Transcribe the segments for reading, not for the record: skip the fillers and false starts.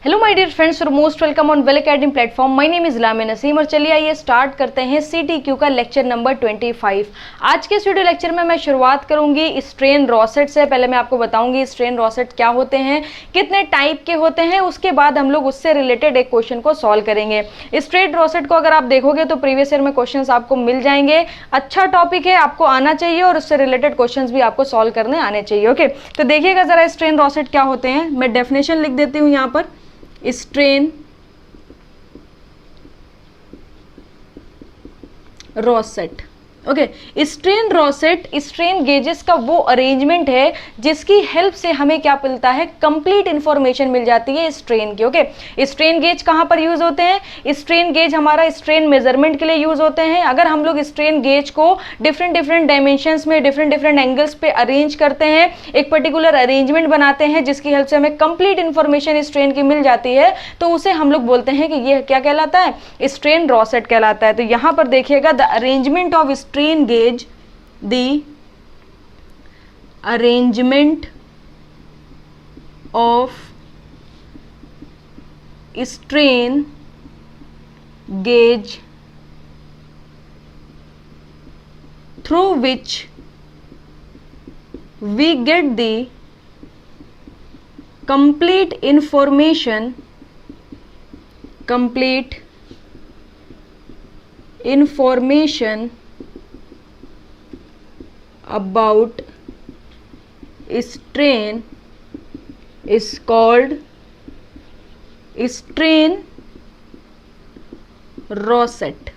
Hello my dear friends, और most welcome on well academy platform. My name is लामी नसीम और चलिए आइए स्टार्ट करते हैं CTQ का लेक्चर नंबर 25। आज के इस वीडियो लेक्चर में मैं शुरुआत करूंगी स्ट्रेन रॉसेट से। पहले मैं आपको बताऊंगी स्ट्रेन रॉसेट क्या होते हैं, कितने टाइप के होते हैं, उसके बाद हम लोग उससे रिलेटेड एक क्वेश्चन को सॉल्व करेंगे। स्ट्रेन रॉसेट को अगर आप देखोगे तो प्रीवियस ईयर में क्वेश्चन आपको मिल जाएंगे। अच्छा टॉपिक है, आपको आना चाहिए और उससे रिलेटेड क्वेश्चन भी आपको सॉल्व करने आने चाहिए। ओके, तो देखिएगा जरा स्ट्रेन रॉसेट क्या होते हैं। मैं डेफिनेशन लिख देती हूँ यहाँ पर। Strain rosette, okay. Strain rosette strain gauges का वो अरेंजमेंट है जिसकी हेल्प से हमें क्या मिलता है, कंप्लीट इंफॉर्मेशन मिल जाती है स्ट्रेन की। ओके, स्ट्रेन गेज कहाँ पर यूज होते हैं? स्ट्रेन गेज हमारा स्ट्रेन मेजरमेंट के लिए यूज होते हैं। अगर हम लोग स्ट्रेन गेज को डिफरेंट डायमेंशंस में डिफरेंट एंगल्स पे अरेंज करते हैं, एक पर्टिकुलर अरेंजमेंट बनाते हैं जिसकी हेल्प से हमें कंप्लीट इंफॉर्मेशन स्ट्रेन की मिल जाती है, तो उसे हम लोग बोलते हैं कि ये क्या कहलाता है, स्ट्रेन रॉसेट कहलाता है। तो यहां पर देखिएगा, the arrangement of strain gauge, the arrangement of strain gauge through which we get the complete information about strain is called strain रॉसेट।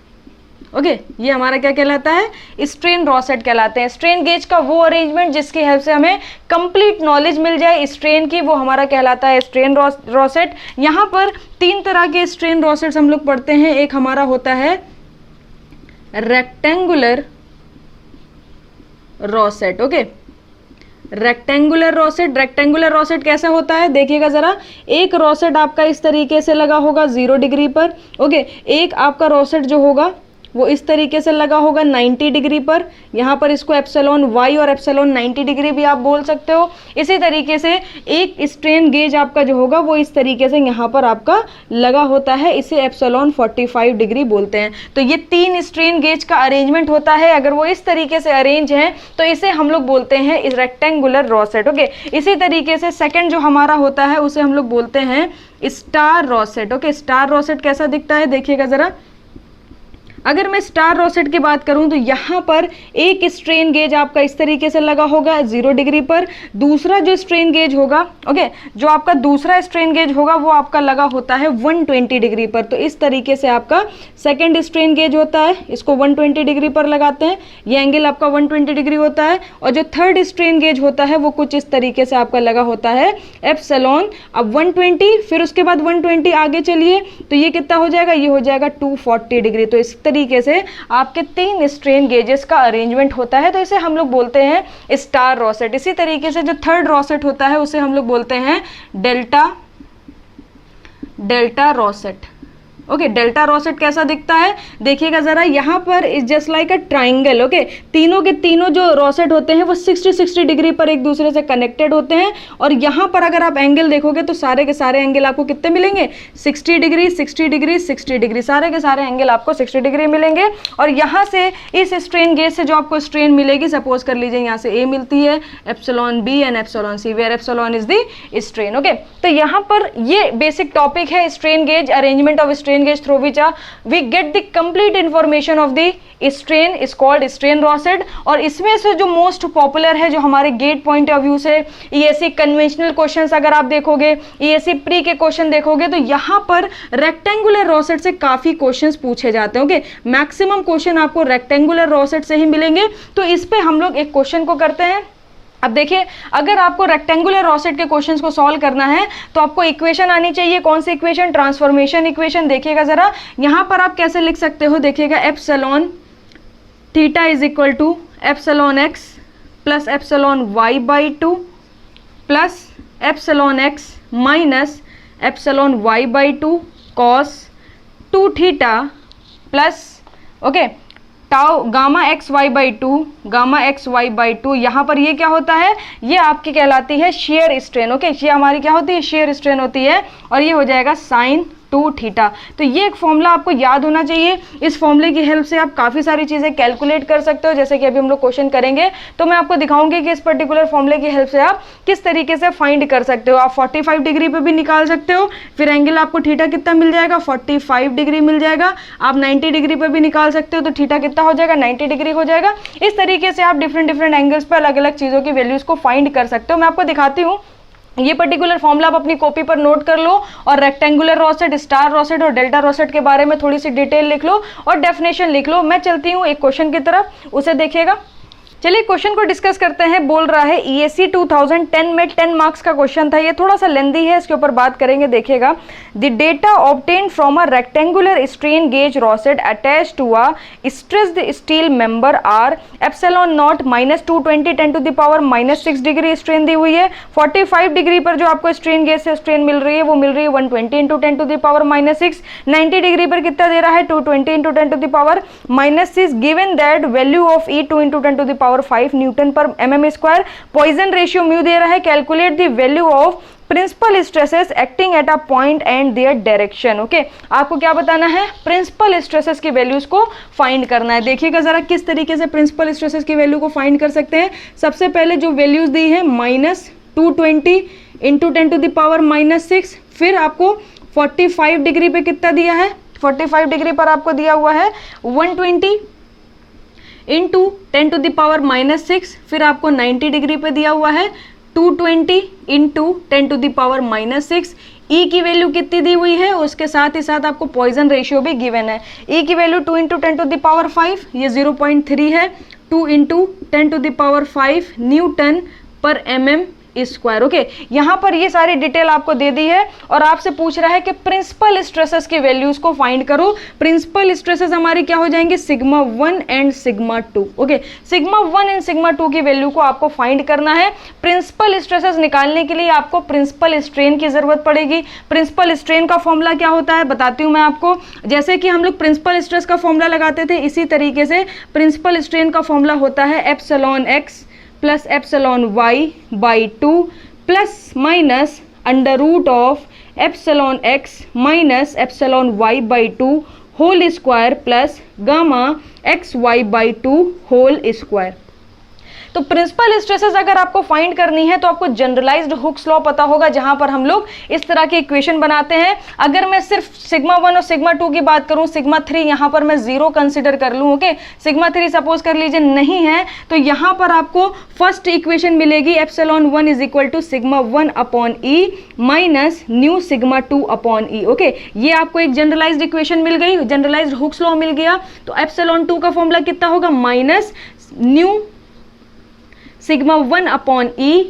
Okay, ये हमारा क्या कहलाता है, स्ट्रेन रॉसेट कहलाते हैं। स्ट्रेन गेज का वो अरेंजमेंट जिसकी हेल्प से हमें कंप्लीट नॉलेज मिल जाए स्ट्रेन की, वो हमारा कहलाता है स्ट्रेन रॉसेट। यहाँ पर तीन तरह के स्ट्रेन रॉसेट्स हम लोग पढ़ते हैं। एक हमारा होता है रेक्टेंगुलर रॉसेट। ओके, रेक्टेंगुलर रॉसेट कैसा होता है, देखिएगा जरा। एक रॉसेट आपका इस तरीके से लगा होगा 0 डिग्री पर। ओके, एक आपका रॉसेट जो होगा वो इस तरीके से लगा होगा 90 डिग्री पर। यहाँ पर इसको एप्सिलॉन वाई और एप्सिलॉन 90 डिग्री भी आप बोल सकते हो। इसी तरीके से एक स्ट्रेन गेज आपका जो होगा वो इस तरीके से यहाँ पर आपका लगा होता है, इसे एप्सिलॉन 45 डिग्री बोलते हैं। तो ये तीन स्ट्रेन गेज का अरेंजमेंट होता है। अगर वो इस तरीके से अरेंज है तो इसे हम लोग बोलते हैं रेक्टेंगुलर रॉसेट। ओके, इसी तरीके से सेकेंड जो हमारा होता है उसे हम लोग बोलते हैं स्टार रॉसेट। ओके, स्टार रॉसेट कैसा दिखता है, देखिएगा जरा। अगर मैं स्टार रॉसेट की बात करूं तो यहाँ पर एक स्ट्रेन गेज आपका इस तरीके से लगा होगा 0 डिग्री पर। दूसरा जो स्ट्रेन गेज होगा, ओके, जो आपका दूसरा स्ट्रेन गेज होगा वो आपका लगा होता है 120 डिग्री पर। तो इस तरीके से आपका सेकंड स्ट्रेन गेज होता है, इसको 120 डिग्री पर लगाते हैं, ये एंगल आपका 120 डिग्री होता है। और जो थर्ड स्ट्रेन गेज होता है वो कुछ इस तरीके से आपका लगा होता है एप्सिलॉन, अब 120, फिर उसके बाद 120 आगे चलिए तो ये कितना हो जाएगा, ये हो जाएगा 240 डिग्री। तो इस तरीके से आपके तीन स्ट्रेन गेजेस का अरेंजमेंट होता है, तो इसे हम लोग बोलते हैं स्टार रॉसेट। इसी तरीके से जो थर्ड रॉसेट होता है उसे हम लोग बोलते हैं डेल्टा रॉसेट। ओके, डेल्टा रॉसेट कैसा दिखता है, देखिएगा जरा। यहाँ पर is just like a triangle. Okay, तीनों के तीनों जो रॉसेट होते हैं वो 60 डिग्री पर एक दूसरे से कनेक्टेड होते हैं। और यहाँ पर अगर आप एंगल देखोगे तो सारे के सारे एंगल आपको कितने मिलेंगे, 60 डिग्री, 60 डिग्री, 60 डिग्री, सारे के सारे एंगल आपको 60 डिग्री मिलेंगे। और यहाँ से इस स्ट्रेन गेज से जो आपको स्ट्रेन मिलेगी, सपोज कर लीजिए यहाँ से ए मिलती है, epsilon B and epsilon C, where epsilon is the strain. Okay, तो यहाँ पर ये बेसिक टॉपिक है strain gauge, arrangement of strain gauge through which we get the complete information of the strain is called strain rosette। और इसमें से जो most popular है, जो हमारे गेट पॉइंट ऑफ व्यू से ESE कन्वेंशनल क्वेश्चंस अगर आप देखोगे, ESE प्री के क्वेश्चन देखोगे तो यहाँ पर रेक्टेंगुलर रॉसेट से काफी क्वेश्चंस पूछे जाते हैं। ओके, मैक्सिमम क्वेश्चन आपको रेक्टेंगुलर रॉसेट से ही मिलेंगे। तो इस पे हम लोग एक क्वेश्चन को करते हैं। अब देखिए, अगर आपको रेक्टेंगुलर रॉसेट के क्वेश्चंस को सॉल्व करना है तो आपको इक्वेशन आनी चाहिए। कौन सी इक्वेशन, ट्रांसफॉर्मेशन इक्वेशन। देखिएगा जरा, यहाँ पर आप कैसे लिख सकते हो, देखिएगा, epsilon theta is equal to epsilon x plus epsilon y by 2 plus epsilon x minus epsilon y by 2 cos 2 theta plus, okay, tau gamma x y by two, यहाँ पर ये क्या होता है, ये आपकी कहलाती है शेयर स्ट्रेन। ओके, ये हमारी क्या होती है, शेयर स्ट्रेन होती है, और ये हो जाएगा साइन 2 थीटा। तो ये एक फॉर्मूला आपको याद होना चाहिए। इस फॉर्मूले की हेल्प से आप काफ़ी सारी चीज़ें कैलकुलेट कर सकते हो, जैसे कि अभी हम लोग क्वेश्चन करेंगे तो मैं आपको दिखाऊंगी कि इस पर्टिकुलर फॉर्मूले की हेल्प से आप किस तरीके से फाइंड कर सकते हो। आप 45 डिग्री पे भी निकाल सकते हो, फिर एंगल आपको थीटा कितना मिल जाएगा, 45 डिग्री मिल जाएगा। आप 90 डिग्री पे भी निकाल सकते हो, तो थीटा कितना हो जाएगा, 90 डिग्री हो जाएगा। इस तरीके से आप डिफरेंट एंगल्स पर अलग अलग चीज़ों की वैल्यूज़ को फाइंड कर सकते हो। मैं आपको दिखाती हूँ, ये पर्टिकुलर फॉर्मूला आप अपनी कॉपी पर नोट कर लो, और रेक्टेंगुलर रोसेट, स्टार रोसेट और डेल्टा रोसेट के बारे में थोड़ी सी डिटेल लिख लो और डेफिनेशन लिख लो। मैं चलती हूँ एक क्वेश्चन की तरफ, उसे देखिएगा। चलिए क्वेश्चन को डिस्कस करते हैं। बोल रहा है EAC 2010 में 10 मार्क्स का क्वेश्चन था, ये थोड़ा सा लेंदी है, इसके ऊपर बात करेंगे, देखिएगा। The data obtained from a rectangular strain gauge rosette attach to a stressed steel member are epsilon naught -220 10 to the power -6 degree strain दी हुई है। 45 डिग्री पर जो आपको स्ट्रेन गेज से स्ट्रेन मिल रही है वो मिल रही है 120 × 10 टू द पावर -6। 90 डिग्री पर कितना दे रहा है, 220 × 10 to the power -6। Given that value of E2 × 10 to the power 5 newton पर mm square. Poisson ratio mu दे रहा है। Calculate the value of principal stresses acting at a point and their direction. Okay, आपको क्या बताना है, principal stresses की values को फाइंड करना है। देखिएगा जरा किस तरीके से प्रिंसिपल स्ट्रेसेस की वैल्यू को फाइंड कर सकते हैं। सबसे पहले जो वैल्यूज दी है -220 × 10 टू द पावर -6, फिर आपको 45 डिग्री पे कितना दिया है, 45 डिग्री पर आपको दिया हुआ है 120 इंटू 10 टू द पावर -6, फिर आपको 90 डिग्री पे दिया हुआ है 220 into 10 to the power -6। E की वैल्यू कितनी दी हुई है, उसके साथ ही साथ आपको पॉइजन रेशियो भी गिवन है। E की value 2 into 10 to the power 5, ये 0.3 है। 2 into 10 to the power 5 newton पर mm स्क्वायर। ओके, यहाँ पर ये सारी डिटेल आपको दे दी है, और आपसे पूछ रहा है कि प्रिंसिपल स्ट्रेसेस की वैल्यूज को फाइंड करो। प्रिंसिपल स्ट्रेसेस हमारी क्या हो जाएंगे, sigma 1 and sigma 2। Okay, sigma 1 and sigma 2 की वैल्यू को आपको फाइंड करना है। प्रिंसिपल स्ट्रेसेस निकालने के लिए आपको प्रिंसिपल स्ट्रेन की जरूरत पड़ेगी। प्रिंसिपल स्ट्रेन का फॉर्मूला क्या होता है बताती हूँ मैं आपको। जैसे कि हम लोग प्रिंसिपल स्ट्रेस का फॉर्मूला लगाते थे, इसी तरीके से प्रिंसिपल स्ट्रेन का फॉर्मूला होता है epsilon x plus epsilon y by 2 plus minus under root of epsilon x minus epsilon y by 2 whole square plus gamma x y by 2 whole square. तो प्रिंसिपल स्ट्रेसेस अगर आपको find करनी है तो आपको जनरलाइज्ड हुक्स लॉ पता होगा, जहां पर हम लोग इस तरह की इक्वेशन बनाते हैं। अगर मैं सिर्फ सिग्मा 1 और सिग्मा 2 की बात करूं, सिग्मा 3 यहां पर मैं 0 कंसिडर कर लूं, ओके, सिग्मा 3 सपोज कर लीजिए नहीं है, तो यहां पर आपको फर्स्ट इक्वेशन मिलेगी epsilon 1 is equal to sigma 1 upon E minus nu sigma 2 upon E. Okay, ये आपको एक जनरलाइज्ड इक्वेशन मिल गई, जनरलाइज्ड हुक्स लॉ मिल गया। तो एप्सिलॉन 2 का फॉर्मूला कितना होगा, minus nu sigma 1 upon E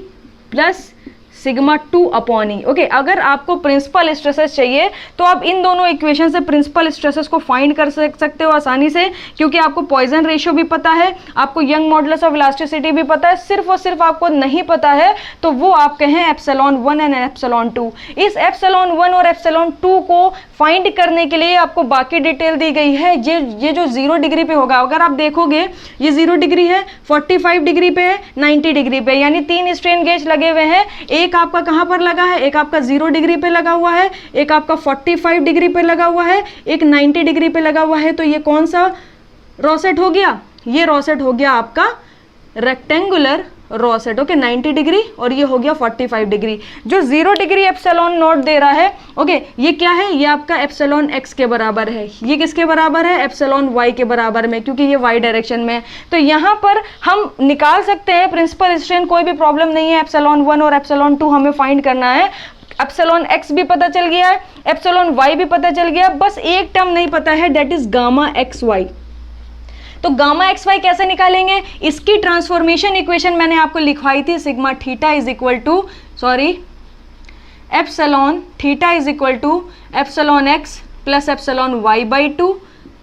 plus sigma 2 upon E. Okay, अगर आपको प्रिंसिपल स्ट्रेसेस चाहिए तो आप इन दोनों इक्वेशन से प्रिंसिपल स्ट्रेसेस को फाइंड कर सकते हो आसानी से, क्योंकि आपको पॉइजन रेशियो भी पता है, आपको यंग मॉडुलस ऑफ इलास्टिसिटी भी पता है। सिर्फ और सिर्फ आपको नहीं पता है तो वो आपके हैं एप्सिलॉन 1 एंड एप्सिलॉन 2। इस एप्सिलॉन 1 और एप्सिलॉन 2 को फाइंड करने के लिए आपको बाकी डिटेल दी गई है। ये जो 0 डिग्री पे होगा, अगर आप देखोगे ये 0 डिग्री है, 45 डिग्री पे है, 90 डिग्री पे, यानी 3 स्ट्रेन गेज लगे हुए हैं। एक आपका कहां पर लगा है, एक आपका 0 डिग्री पे लगा हुआ है, एक आपका 45 डिग्री पे लगा हुआ है, एक 90 डिग्री पे लगा हुआ है। तो ये कौन सा रोसेट हो गया, ये रोसेट हो गया आपका रेक्टेंगुलर रोसेट। ओके, 90 डिग्री और ये हो गया 45 डिग्री। जो 0 डिग्री एप्सिलॉन नॉट दे रहा है, ओके, ये क्या है, ये आपका एप्सिलॉन एक्स के बराबर है। ये किसके बराबर है, एप्सिलॉन वाई के बराबर में, क्योंकि ये वाई डायरेक्शन में है। तो यहाँ पर हम निकाल सकते हैं प्रिंसिपल स्ट्रेन, कोई भी प्रॉब्लम नहीं है। एप्सिलॉन 1 और एप्सिलॉन 2 हमें फाइंड करना है। एप्सिलॉन एक्स भी पता चल गया है, एप्सिलॉन वाई भी पता चल गया, बस एक टर्म नहीं पता है, that is gamma x y. तो गामा एक्स वाई कैसे निकालेंगे, इसकी ट्रांसफॉर्मेशन इक्वेशन मैंने आपको लिखवाई थी, sigma theta is equal to epsilon theta is equal to epsilon x plus epsilon y by 2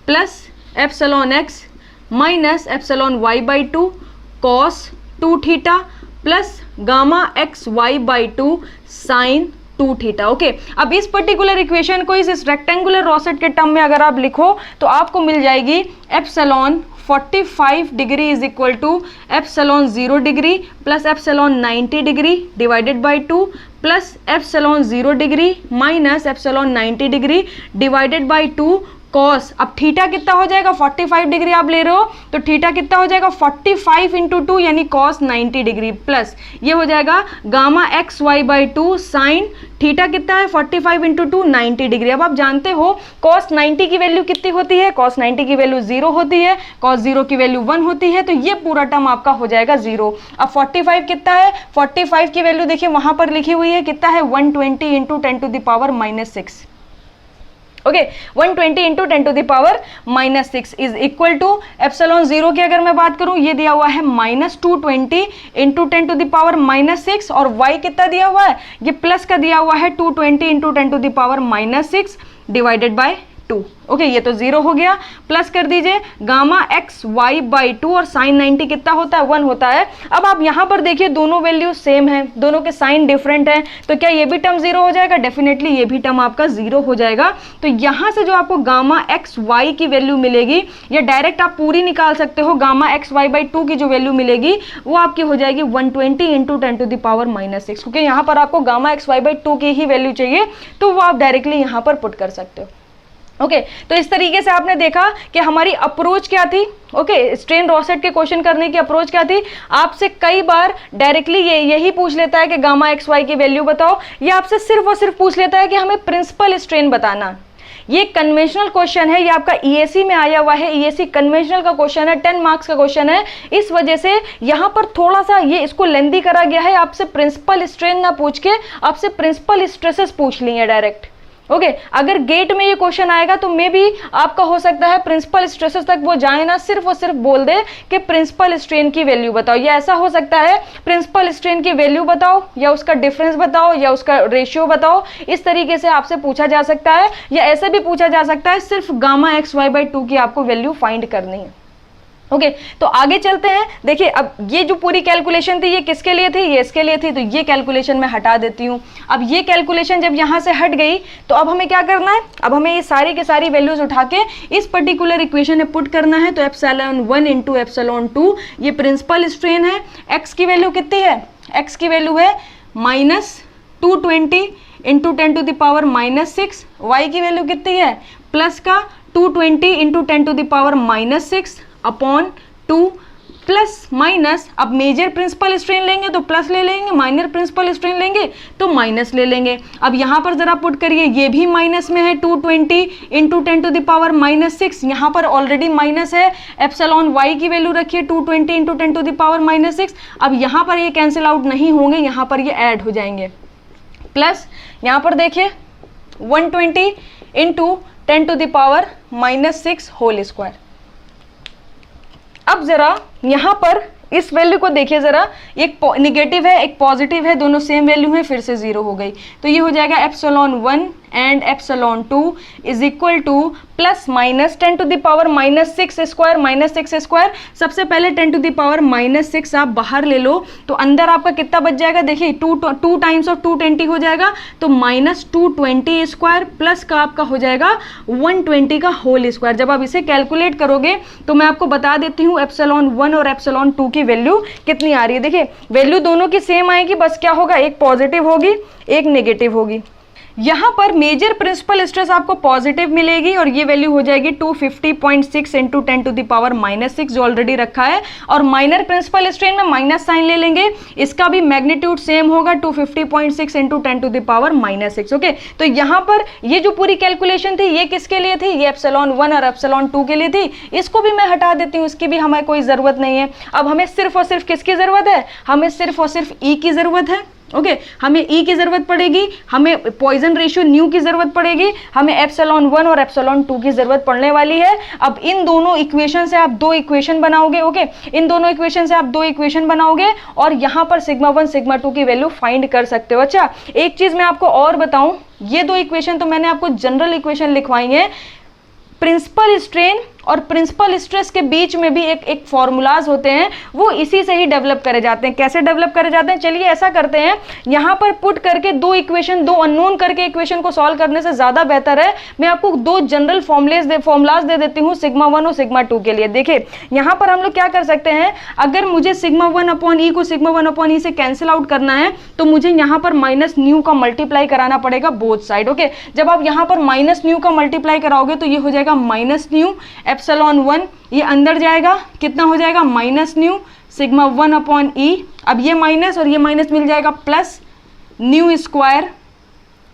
plus epsilon x minus epsilon y by 2 cos 2 theta plus gamma x y by 2 sine 2 theta. Okay, अब इस particular equation को इस rectangular rosette के term में अगर आप लिखो तो आपको मिल जाएगी epsilon 45 degree is equal to epsilon 0 degree plus epsilon 90 degree divided by 2 plus epsilon 0 degree minus epsilon 90 degree divided by 2 cos. अब थीटा कितना हो जाएगा, 45 डिग्री आप ले रहे हो तो थीटा कितना हो जाएगा 45 इंटू 2 यानी कॉस 90 डिग्री प्लस ये हो जाएगा gamma x y by 2 sine theta कितना है 45 इंटू 2 90 डिग्री। अब आप जानते हो कॉस 90 की वैल्यू कितनी होती है, कॉस 90 की वैल्यू 0 होती है, कॉस 0 की वैल्यू 1 होती है, तो ये पूरा टर्म आपका हो जाएगा 0। अब 45 कितना है, 45 की वैल्यू देखिए वहां पर लिखी हुई है कितना है 120 into 10 to the power -6 okay 120 into 10 to the power -6 is equal to epsilon 0 की अगर मैं बात करूं ये दिया हुआ है -220 इंटू 10 टू द पावर -6 और y कितना दिया हुआ है, ये प्लस का दिया हुआ है 220 into 10 to the power -6 divided by 2 okay ये तो 0 हो गया। प्लस कर दीजिए गामा एक्स वाई बाई 2 और साइन 90 कितना होता है 1 होता है। अब आप यहां पर देखिए दोनों वैल्यू सेम है, दोनों के साइन डिफरेंट है, तो क्या ये भी टर्म 0 हो जाएगा, डेफिनेटली ये भी टर्म आपका 0 हो जाएगा। तो यहां से जो आपको गामा एक्स वाई की वैल्यू मिलेगी या डायरेक्ट आप पूरी निकाल सकते हो, गामा एक्स वाई बाई 2 की जो वैल्यू मिलेगी वो आपकी हो जाएगी 120 इंटू 10 टू द पावर -6 क्योंकि यहाँ पर आपको गामा एक्स वाई बाई 2 की ही वैल्यू चाहिए तो वो आप डायरेक्टली यहाँ पर पुट कर सकते हो। ओके तो इस तरीके से आपने देखा कि हमारी अप्रोच क्या थी। ओके स्ट्रेन रॉसेट के क्वेश्चन करने की अप्रोच क्या थी, आपसे कई बार डायरेक्टली यही पूछ लेता है कि गामा एक्स वाई की वैल्यू बताओ, या आपसे सिर्फ और सिर्फ पूछ लेता है कि हमें प्रिंसिपल स्ट्रेन बताना। ये कन्वेंशनल क्वेश्चन है, ये आपका ईएसी में आया हुआ है, ईएसी कन्वेंशनल का क्वेश्चन है, 10 मार्क्स का क्वेश्चन है, इस वजह से यहां पर थोड़ा सा ये इसको लेंदी करा गया है। आपसे प्रिंसिपल स्ट्रेन ना पूछ के आपसे प्रिंसिपल स्ट्रेसेस पूछ ली है डायरेक्ट। ओके अगर गेट में ये क्वेश्चन आएगा तो मे बी आपका हो सकता है प्रिंसिपल स्ट्रेसेस तक वो जाए ना, सिर्फ और सिर्फ बोल दे कि प्रिंसिपल स्ट्रेन की वैल्यू बताओ, या ऐसा हो सकता है प्रिंसिपल स्ट्रेन की वैल्यू बताओ या उसका डिफरेंस बताओ या उसका रेशियो बताओ, इस तरीके से आपसे पूछा जा सकता है। या ऐसे भी पूछा जा सकता है सिर्फ गामा एक्स वाई बाई 2 की आपको वैल्यू फाइंड करनी है। ओके तो आगे चलते हैं। देखिए अब ये जो पूरी कैलकुलेशन थी ये किसके लिए थी, ये इसके लिए थी, तो ये कैलकुलेशन मैं हटा देती हूँ। अब ये कैलकुलेशन जब यहाँ से हट गई तो अब हमें क्या करना है, अब हमें ये सारी के सारी वैल्यूज उठा के इस पर्टिकुलर इक्वेशन में पुट करना है। तो एप्सिलॉन 1 इंटू एप्सिलॉन 2 ये प्रिंसिपल स्ट्रेन है। एक्स की वैल्यू कितनी है, एक्स की वैल्यू है -220 into 10 to the power -6, y की वैल्यू कितनी है प्लस का 220 into 10 to the power -6 upon 2 plus minus. अब मेजर प्रिंसिपल स्ट्रेन लेंगे तो प्लस ले लेंगे, माइनर प्रिंसिपल स्ट्रेन लेंगे तो माइनस ले लेंगे। अब यहाँ पर जरा पुट करिए, ये भी माइनस में है 220 इंटू 10 टू द पावर -6, यहाँ पर ऑलरेडी माइनस है। एप्सिलॉन वाई की वैल्यू रखिए 220 इंटू 10 टू द पावर -6। अब यहाँ पर ये कैंसिल आउट नहीं होंगे, यहाँ पर ये ऐड हो जाएंगे। प्लस यहाँ पर देखिए 120 into 10 to the power -6 whole square. अब जरा यहां पर इस वैल्यू को देखिए जरा, एक निगेटिव है एक पॉजिटिव है, दोनों सेम वैल्यू है, फिर से 0 हो गई। तो ये हो जाएगा epsilon 1 and epsilon 2 is equal to plus minus 10 to the power -6 square, -6 square. सबसे पहले 10 टू द पावर -6 आप बाहर ले लो तो अंदर आपका कितना बच जाएगा, देखिए 2 टाइम्स ऑफ 220 हो जाएगा तो -220 स्क्वायर प्लस का आपका हो जाएगा 120 का होल स्क्वायर। जब आप इसे कैलकुलेट करोगे तो मैं आपको बता देती हूँ एप्सिलॉन 1 और एप्सिलॉन 2 की वैल्यू कितनी आ रही है। देखिए वैल्यू दोनों की सेम आएगी, बस क्या होगा एक पॉजिटिव होगी एक नेगेटिव होगी। यहां पर मेजर प्रिंसिपल स्ट्रेस आपको पॉजिटिव मिलेगी और ये वैल्यू हो जाएगी 250.6 इंटू 10 टू द पावर -6 जो ऑलरेडी रखा है, और माइनर प्रिंसिपल स्ट्रेन में माइनस साइन ले लेंगे, इसका भी मैग्नीट्यूड सेम होगा 250.6 into 10 to the power -6। Okay तो यहां पर ये जो पूरी कैलकुलेशन थी ये किसके लिए थी, ये एप्सिलॉन 1 और एप्सिलॉन 2 के लिए थी। इसको भी मैं हटा देती हूँ, इसकी भी हमें कोई जरूरत नहीं है। अब हमें सिर्फ और सिर्फ किसकी जरूरत है, हमें सिर्फ और सिर्फ ई की जरूरत है। ओके हमें ई की जरूरत पड़ेगी, हमें पॉइजन रेशियो न्यू की जरूरत पड़ेगी, हमें एप्सिलॉन 1 और एप्सिलॉन 2 की जरूरत पड़ने वाली है। अब इन दोनों इक्वेशन से आप 2 इक्वेशन बनाओगे। ओके इन दोनों इक्वेशन से आप 2 इक्वेशन बनाओगे और यहां पर सिग्मा 1 सिग्मा 2 की वैल्यू फाइंड कर सकते हो। अच्छा एक चीज मैं आपको और बताऊं, ये 2 इक्वेशन तो मैंने आपको जनरल इक्वेशन लिखवाई है, प्रिंसिपल स्ट्रेन और प्रिंसिपल स्ट्रेस के बीच में भी एक फॉर्मूलाज होते हैं, वो इसी से ही डेवलप करे जाते हैं। कैसे डेवलप करे जाते हैं, चलिए ऐसा करते हैं, यहां पर पुट करके दो इक्वेशन, दो अननोन करके इक्वेशन को सॉल्व करने से ज्यादा बेहतर है मैं आपको दो जनरल फॉर्मुलाज दे देती हूं सिग्मा 1 और सिग्मा 2 के लिए। देखिए यहां पर हम लोग क्या कर सकते हैं, अगर मुझे सिग्मा 1/e को सिग्मा 1/e से कैंसिल आउट करना है तो मुझे यहां पर माइनस न्यू का मल्टीप्लाई कराना पड़ेगा बोथ साइड। ओके, जब आप यहां पर माइनस न्यू का मल्टीप्लाई कराओगे तो ये हो जाएगा माइनस न्यू एप्सिलॉन 1, ये अंदर जाएगा, कितना हो जाएगा माइनस न्यू सिग्मा 1/e। अब ये माइनस और ये माइनस मिल जाएगा plus nu square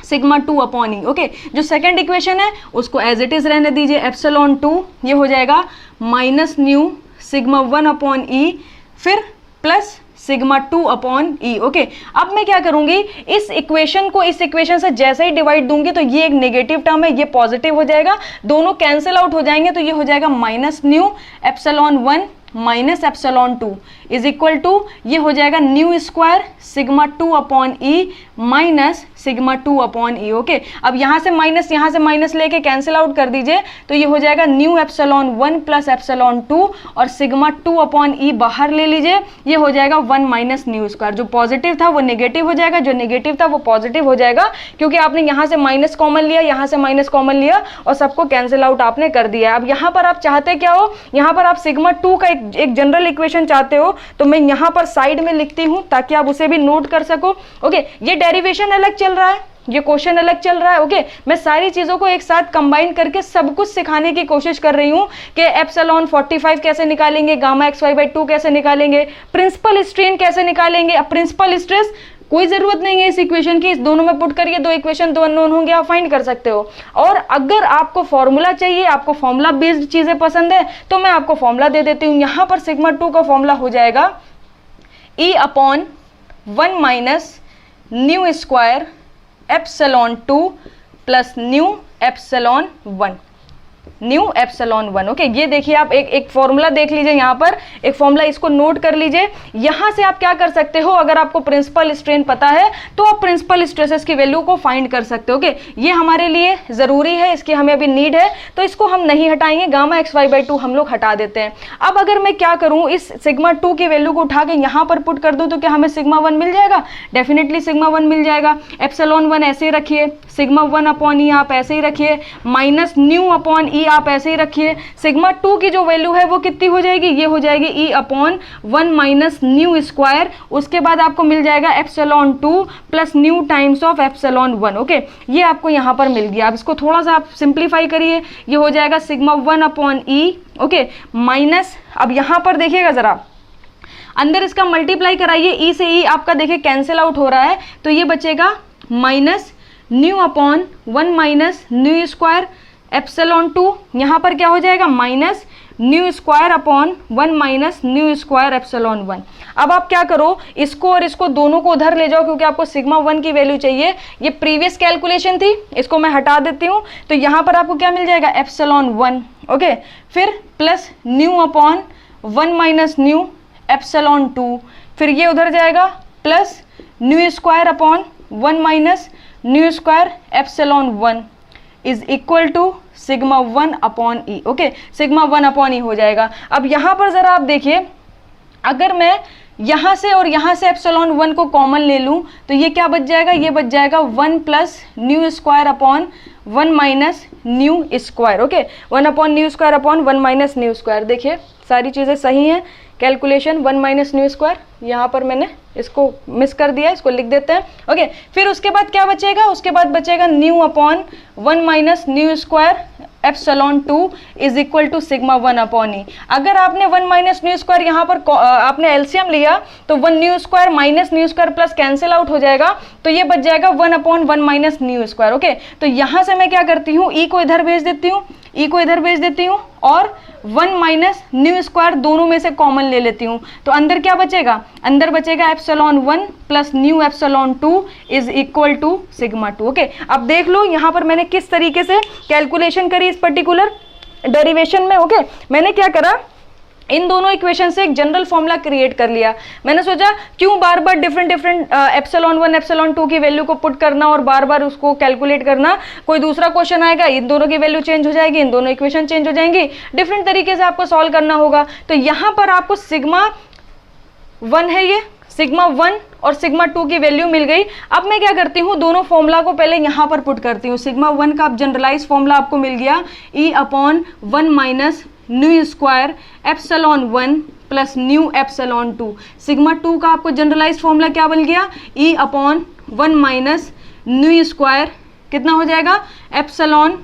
sigma 2/e। Okay, जो सेकंड इक्वेशन है उसको एज इट इज रहने दीजिए, एप्सिलॉन 2 ये हो जाएगा माइनस न्यू सिग्मा 1/e फिर प्लस सिग्मा 2/e। ओके, अब मैं क्या करूंगी, इस इक्वेशन को इस इक्वेशन से जैसे ही डिवाइड दूंगी तो ये एक नेगेटिव टर्म है, ये पॉजिटिव हो जाएगा, दोनों कैंसिल आउट हो जाएंगे तो ये हो जाएगा minus nu epsilon 1 minus epsilon 2 is equal to ये हो जाएगा nu square sigma 2/e minus sigma 2/e। Okay, अब यहां से माइनस लेके कैंसिल आउट कर दीजिए तो ये हो जाएगा न्यू एप्सिलॉन 1 प्लस एप्सिलॉन 2 और सिग्मा 2/e बाहर ले लीजिए, ये हो जाएगा 1 माइनस न्यू स्क्वायर। जो पॉजिटिव था वो नेगेटिव हो जाएगा, जो नेगेटिव था वो पॉजिटिव हो जाएगा, क्योंकि आपने यहां से माइनस कॉमन लिया, यहां से माइनस कॉमन लिया और सबको कैंसिल आउट आपने कर दिया। अब यहां पर आप चाहते क्या हो, यहां पर आप सिग्मा 2 का एक जनरल इक्वेशन चाहते हो तो मैं यहां पर साइड में लिखती हूं ताकि आप उसे भी नोट कर सको। ओके, ये डेरिवेशन अलग चल रहा है, ये क्वेश्चन अलग चल रहा है। ओके, मैं सारी चीजों को एक साथ कंबाइन करके सब कुछ सिखाने की कोशिश कर रही हूं कि एप्सिलॉन 45 कैसे निकालेंगे, गामा xy/2 कैसे निकालेंगे, प्रिंसिपल स्ट्रेन कैसे निकालेंगे। अब प्रिंसिपल स्ट्रेस कोई जरूरत नहीं है इस इक्वेशन की, इस दोनों में पुट करिए, दो इक्वेशन दो अननोन होंगे, आप फाइंड कर सकते हो। और अगर आपको फॉर्मूला चाहिए, आपको फॉर्मूला बेस्ड चीजें पसंद है तो मैं आपको फॉर्मूला दे देती हूं। यहां पर सिग्मा 2 का फॉर्मूला हो जाएगा E/1 minus nu square epsilon 2 plus nu epsilon 1 new epsilon 1। Okay, ये देखिए आप एक फॉर्मूला देख लीजिए, यहाँ पर एक फॉर्मूला, इसको नोट कर लीजिए। यहां से आप क्या कर सकते हो, अगर आपको प्रिंसिपल स्ट्रेन पता है तो आप प्रिंसिपल स्ट्रेसेस की वैल्यू को फाइंड कर सकते हो। ओके, ये हमारे लिए जरूरी है, इसकी हमें अभी नीड है तो इसको हम नहीं हटाएंगे, गामा xy/2 हम लोग हटा देते हैं। अब अगर मैं क्या करूं, इस सिग्मा 2 की वैल्यू को उठा के यहां पर पुट कर दूं तो क्या हमें सिग्मा 1 मिल जाएगा, डेफिनेटली सिग्मा 1 मिल जाएगा। एप्सिलॉन 1 ऐसे ही रखिए, सिग्मा 1/e आप ऐसे ही रखिए, माइनस न्यू अपॉन ई आप ऐसे ही रखिए। सिग्मा 2 की जो वैल्यू है वो कितनी हो जाएगी, ये हो जाएगी E/1 माइनस न्यू स्क्वायर, उसके बाद आपको मिल जाएगा epsilon 2 plus new times of epsilon 1। Okay, ये आपको यहाँ पर मिल गया। अब इसको थोड़ा सा आप सिंप्लीफाई करिए, ये हो जाएगा सिग्मा 1/e। ओके, माइनस, अब यहाँ पर देखिएगा जरा, अंदर इसका मल्टीप्लाई कराइए, ई से ई आपका देखिए कैंसिल आउट हो रहा है तो ये बचेगा minus new upon 1 minus nu square epsilon 2, यहाँ पर क्या हो जाएगा minus nu square upon 1 minus nu square epsilon 1। अब आप क्या करो, इसको और इसको दोनों को उधर ले जाओ क्योंकि आपको सिग्मा 1 की वैल्यू चाहिए। ये प्रीवियस कैलकुलेशन थी, इसको मैं हटा देती हूँ तो यहाँ पर आपको क्या मिल जाएगा एप्सिलॉन 1। ओके, फिर plus nu upon 1 minus nu epsilon 2, फिर ये उधर जाएगा plus nu square upon 1 minus nu square epsilon 1 is equal to sigma 1/e। Okay, sigma 1/e हो जाएगा। अब यहाँ पर जरा आप देखिए, अगर मैं यहाँ से और यहाँ से एप्सिलॉन 1 को कॉमन ले लूँ तो ये क्या बच जाएगा, ये बच जाएगा 1 plus nu square upon 1 minus nu square. Okay, 1 upon new square upon 1 minus nu square. देखिए सारी चीज़ें सही हैं, कैलकुलेशन 1 माइनस न्यू स्क्वायर, यहाँ पर मैंने इसको मिस कर दिया, इसको लिख देते हैं। ओके, फिर उसके बाद क्या बचेगा, उसके बाद बचेगा nu upon 1 minus nu square epsilon 2 is equal to sigma 1/e। अगर आपने 1 माइनस न्यू स्क्वायर यहाँ पर आपने एलसीएम लिया तो 1 new square minus nu square plus cancel out हो जाएगा तो ये बच जाएगा 1/1 माइनस न्यू स्क्वायर। ओके, तो यहाँ से मैं क्या करती हूँ, ई को इधर भेज देती हूँ, ई को इधर भेज देती हूँ और 1 माइनस न्यू स्क्वायर दोनों में से कॉमन ले लेती हूँ तो अंदर क्या बचेगा, अंदर बचेगा epsilon 1 plus nu epsilon 2 is equal to sigma 2। Okay, अब देख लो यहाँ पर मैंने किस तरीके से कैलकुलेशन करी इस पर्टिकुलर डेरिवेशन में। ओके, मैंने क्या करा, इन दोनों इक्वेशन से एक जनरल फॉर्मूला क्रिएट कर लिया। मैंने सोचा क्यों बार बार डिफरेंट एप्सिलॉन 1 एप्सिलॉन 2 की वैल्यू को पुट करना और बार बार उसको कैलकुलेट करना, कोई दूसरा क्वेश्चन आएगा इन दोनों की वैल्यू चेंज हो जाएगी, इन दोनों इक्वेशन चेंज हो जाएंगी, डिफरेंट तरीके से आपको सॉल्व करना होगा। तो यहां पर आपको सिग्मा 1 है, ये सिग्मा 1 और सिग्मा 2 की वैल्यू मिल गई। अब मैं क्या करती हूँ, दोनों फॉर्मूला को पहले यहां पर पुट करती हूँ। सिग्मा 1 का जनरलाइज फॉर्मूला आपको मिल गया E/1 minus nu square epsilon 1 plus nu epsilon 2। Sigma 2 का आपको जनरलाइज फॉर्मूला क्या बन गया, E/1 माइनस न्यू स्क्वायर कितना हो जाएगा, epsilon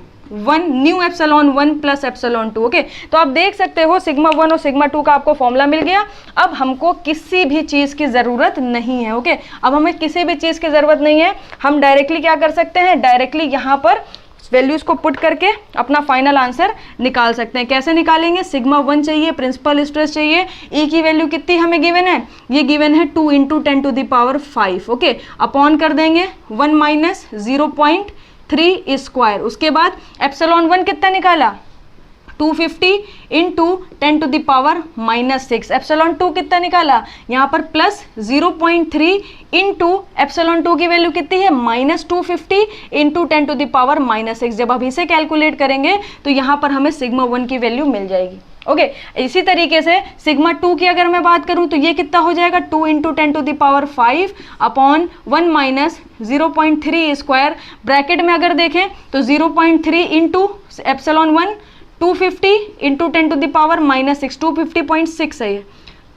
1 new epsilon 1 plus epsilon 2। Okay, तो आप देख सकते हो सिग्मा 1 और सिग्मा 2 का आपको फॉर्मूला मिल गया। अब हमको किसी भी चीज की जरूरत नहीं है। ओके, अब हमें किसी भी चीज की जरूरत नहीं है, हम डायरेक्टली क्या कर सकते हैं, डायरेक्टली यहाँ पर वैल्यूज को पुट करके अपना फाइनल आंसर निकाल सकते हैं। कैसे निकालेंगे, सिग्मा 1 चाहिए, प्रिंसिपल स्ट्रेस चाहिए, ई की वैल्यू कितनी हमें गिवन है, ये गिवन है 2 × 10⁵ ओके, अपॉन कर देंगे 1 माइनस 0.3 स्क्वायर। उसके बाद एप्सिलॉन 1 कितना निकाला, 250 × 10⁻⁻6। एप्सिलॉन 2 कितना निकाला, यहाँ पर प्लस 0.3 इंटू एप्सिलॉन 2 की वैल्यू कितनी है, -250 × 10⁻⁻6। जब आप इसे कैलकुलेट करेंगे तो यहाँ पर हमें सिग्मा 1 की वैल्यू मिल जाएगी। ओके, इसी तरीके से सिग्मा 2 की अगर मैं बात करूं तो ये कितना हो जाएगा, 2 × 10⁵ अपॉन 1 माइनस 0.3 स्क्वायर। ब्रैकेट में अगर देखें तो 0.3 इंटू एप्सिलॉन 1 250 × 10⁻⁻6, 250.6 है ये,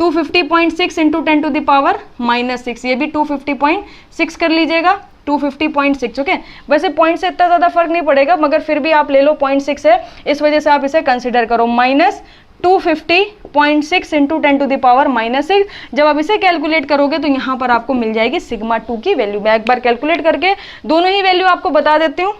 250.6 × 10⁻⁻6, ये भी 250.6 कर लीजिएगा, 250.6। ओके, वैसे पॉइंट से इतना ज़्यादा फर्क नहीं पड़ेगा, मगर फिर भी आप ले लो 0.6 है, इस वजह से आप इसे कंसिडर करो, -250.6 × 10⁻⁻6। जब आप इसे कैलकुलेट करोगे तो यहाँ पर आपको मिल जाएगी सिग्मा 2 की वैल्यू। मैं एक बार कैलकुलेट करके दोनों ही वैल्यू आपको बता देती हूँ।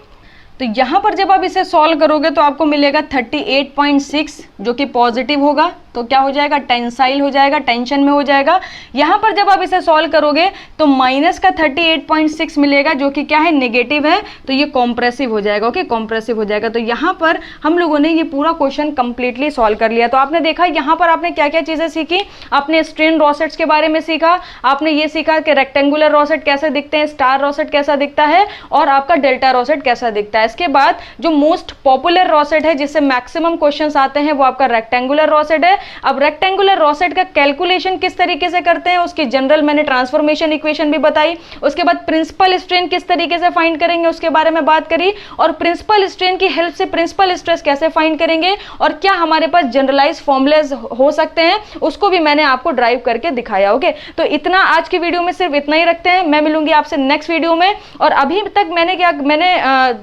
तो यहाँ पर जब आप इसे सॉल्व करोगे तो आपको मिलेगा 38.6 जो कि पॉजिटिव होगा, तो क्या हो जाएगा, टेंसाइल हो जाएगा, टेंशन में हो जाएगा। यहाँ पर जब आप इसे सॉल्व करोगे तो माइनस का 38.6 मिलेगा जो कि क्या है, नेगेटिव है, तो ये कॉम्प्रेसिव हो जाएगा। ओके, कॉम्प्रेसिव हो जाएगा। तो यहाँ पर हम लोगों ने ये पूरा क्वेश्चन कंप्लीटली सॉल्व कर लिया। तो आपने देखा यहाँ पर आपने क्या क्या चीजें सीखी, आपने स्ट्रेन रोसेट्स के बारे में सीखा, आपने ये सीखा कि रेक्टेंगुलर रोसेट कैसे दिखते हैं, स्टार रोसेट कैसा दिखता है, और आपका डेल्टा रोसेट कैसा दिखता है। इसके बाद जो मोस्ट पॉपुलर रोसेट है जिससे मैक्सिमम क्वेश्चंस आते हैं वो आपका रेक्टेंगुलर रोसेट है। अब रेक्टेंगुलर रोसेट का कैलकुलेशन किस तरीके से करते हैं, उसकी जनरल मैंने ट्रांसफॉर्मेशन इक्वेशन भी बताई। उसके बाद प्रिंसिपल स्ट्रेन किस तरीके से फाइंड करेंगे उसके बारे में बात करी, और प्रिंसिपल स्ट्रेन की हेल्प से प्रिंसिपल स्ट्रेस कैसे फाइंड करेंगे, और क्या हमारे पास जनरलाइज फॉर्मुलेज हो सकते हैं, उसको भी मैंने आपको ड्राइव करके दिखाया। ओके, तो इतना आज की वीडियो में सिर्फ इतना ही रखते हैं। मैं मिलूंगी आपसे नेक्स्ट वीडियो में। और अभी तक मैंने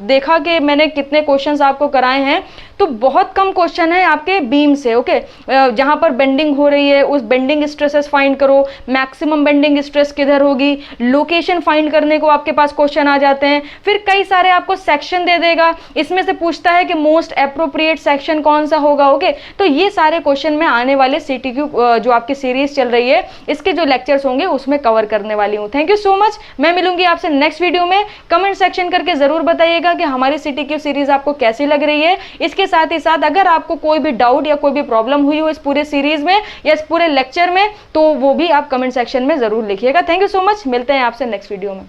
देखा कि मैंने कितने क्वेश्चंस आपको कराए हैं, तो बहुत कम क्वेश्चन है आपके बीम से। ओके, जहां पर बेंडिंग हो रही है उस बेंडिंग स्ट्रेसेस फाइंड करो, मैक्सिमम बेंडिंग स्ट्रेस किधर होगी, लोकेशन फाइंड करने को आपके पास क्वेश्चन आ जाते हैं। फिर कई सारे आपको सेक्शन दे देगा, इसमें से पूछता है कि मोस्ट एप्रोप्रिएट सेक्शन कौन सा होगा। ओके, तो ये सारे क्वेश्चन में आने वाले CTQ जो आपकी सीरीज चल रही है इसके जो लेक्चर्स होंगे उसमें कवर करने वाली हूँ। Thank you so much. मैं मिलूंगी आपसे नेक्स्ट वीडियो में। कमेंट सेक्शन करके जरूर बताइएगा कि हमारी CTQ सीरीज आपको कैसी लग रही है। इसके साथ ही साथ अगर आपको कोई भी डाउट या कोई भी प्रॉब्लम हुई हो इस पूरे सीरीज में या इस पूरे लेक्चर में, तो वो भी आप कमेंट सेक्शन में जरूर लिखिएगा। Thank you so much. मिलते हैं आपसे नेक्स्ट वीडियो में।